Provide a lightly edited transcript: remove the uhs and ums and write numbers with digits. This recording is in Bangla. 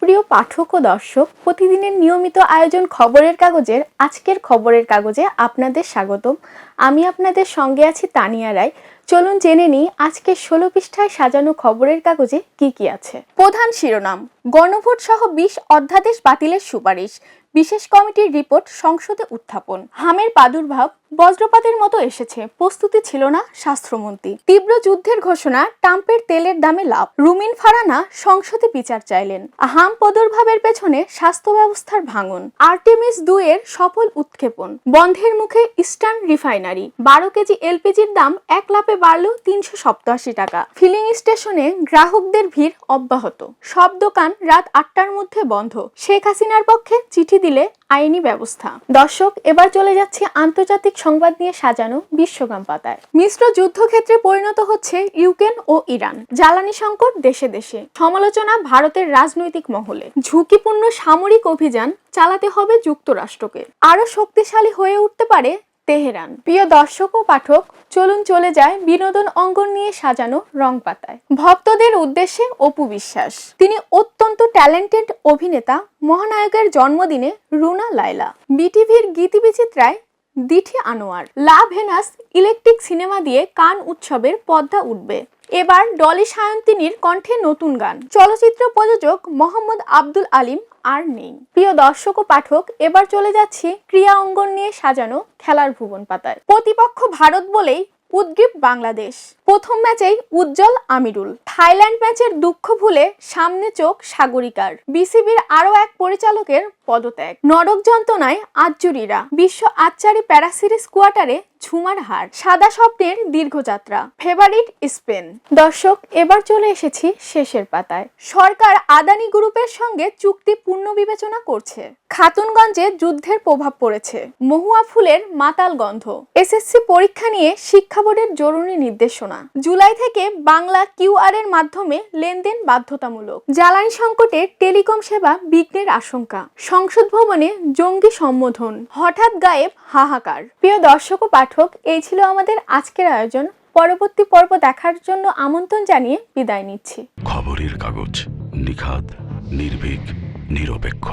প্রিয় পাঠক ও দর্শক, প্রতিদিনের নিয়মিত আয়োজন খবরের কাগজের আজকের খবরের কাগজে আপনাদের স্বাগতম। আমি আপনাদের সঙ্গে আছি তানিয়া রায়। চলুন জেনে নিই আজকের 16 পৃষ্ঠায় সাজানো খবরের কাগজে কি কি আছে। প্রধান শিরোনাম: গণভোট সহ 20 অধ্যাদেশ বাতিলের সুপারিশ, বিশেষ কমিটির রিপোর্ট সংসদে উত্থাপন। হামের প্রাদুর্ভাব বজ্রপাতের মতো এসেছে, প্রস্তুতি ছিল না স্বাস্থ্যমন্ত্রী। তীব্র যুদ্ধের ঘোষণা, ট্রাম্পের তেলের দামে লাভ। রুমিন ফারানা সংসদে বিচার চাইলেন। হাম প্রাদুর্ভাবের পেছনে স্বাস্থ্য ব্যবস্থার ভাঙন। আর্টেমিস 2 এর সফল উৎক্ষেপণ। বন্ধের মুখে ইস্টার্ন রিফাইনারি। 12 কেজি এলপিজির দাম এক লাফে বাড়ল 387 টাকা। ফিলিং স্টেশনে গ্রাহকদের ভিড় অব্যাহত। সব দোকান রাত 8টার মধ্যে বন্ধ। শেখ হাসিনার পক্ষে চিঠি দিলে আইনি ব্যবস্থা। দর্শক, এবার চলে যাচ্ছে আন্তর্জাতিক সংবাদ নিয়ে সাজানো বিশ্বগ্রাম পাতায়। মিশ্র যুদ্ধক্ষেত্রে পরিণত হচ্ছে ইউক্রেন ও ইরান। জ্বালানি সংকট দেশে দেশে। সমালোচনা ভারতের রাজনৈতিক মহলে। ঝুঁকিপূর্ণ সামরিক অভিযান চালাতে হবে যুক্তরাষ্ট্রকে। আরো শক্তিশালী হয়ে উঠতে পারে তেহরান। প্রিয় দর্শক ও পাঠক, চলুন চলে যায় বিনোদন অঙ্গন নিয়ে সাজানো রং পাতায়। ভক্তদের উদ্দেশ্যে অপু বিশ্বাস। তিনি অত্যন্ত ট্যালেন্টেড অভিনেতা। মহানায়কের জন্মদিনে রুনা লায়লা। বিটিভির গীতিবিচিত্রায় দিঠি আনোয়ার। লা ভেনাস ইলেকট্রিক সিনেমা দিয়ে কান উৎসবের পর্দা উঠবে। এবার ডলি সায়ন্তিনীর কণ্ঠে নতুন গান। চলচ্চিত্র প্রযোজক মোহাম্মদ আব্দুল আলিম আর নেই। প্রিয় দর্শক ও পাঠক, এবার চলে যাচ্ছি ক্রীড়া অঙ্গন নিয়ে সাজানো খেলার ভুবন পাতায়। প্রতিপক্ষ ভারত বলেই উদ্গ্রীব বাংলাদেশ। প্রথম ম্যাচেই উজ্জ্বল আমিরুল। থাইল্যান্ড ম্যাচের দুঃখ ভুলে সামনে চোখ সাগরিকার। বিসিবির আরো এক পরিচালকের পদত্যাগ। নরক যন্ত্রণায় আজ্জুরিরা। বিশ্ব আচ্চারি প্যারা সিরিজ কোয়ার্টারে ঝুমার হার। সাদা স্বপ্নের দীর্ঘযাত্রা। Favourite Spain. দর্শক, এবার চলে এসেছি শেষের পাতায়। সরকার আদানি গ্রুপের সঙ্গে চুক্তি পুনর্বিবেচনা করছে। খাতুনগঞ্জে যুদ্ধের প্রভাব পড়েছে। মহুয়া ফুলের মাতাল গন্ধ। এসএসসি পরীক্ষা নিয়ে শিক্ষা বোর্ডের জরুরি নির্দেশনা। জুলাই থেকে বাংলা কিউআর এর মাধ্যমে লেনদেন বাধ্যতামূলক। জ্বালানি সংকটে টেলিকম সেবা বিঘ্নের আশঙ্কা। সংসদ ভবনে জঙ্গি সম্বোধন। হঠাৎ গায়েব হাহাকার। প্রিয় দর্শক ও পাঠক, এই ছিল আমাদের আজকের আয়োজন। পরবর্তী পর্ব দেখার জন্য আমন্ত্রণ জানিয়ে বিদায় নিচ্ছি। খবরের কাগজ, নিখাত, নির্ভীক, নিরপেক্ষ।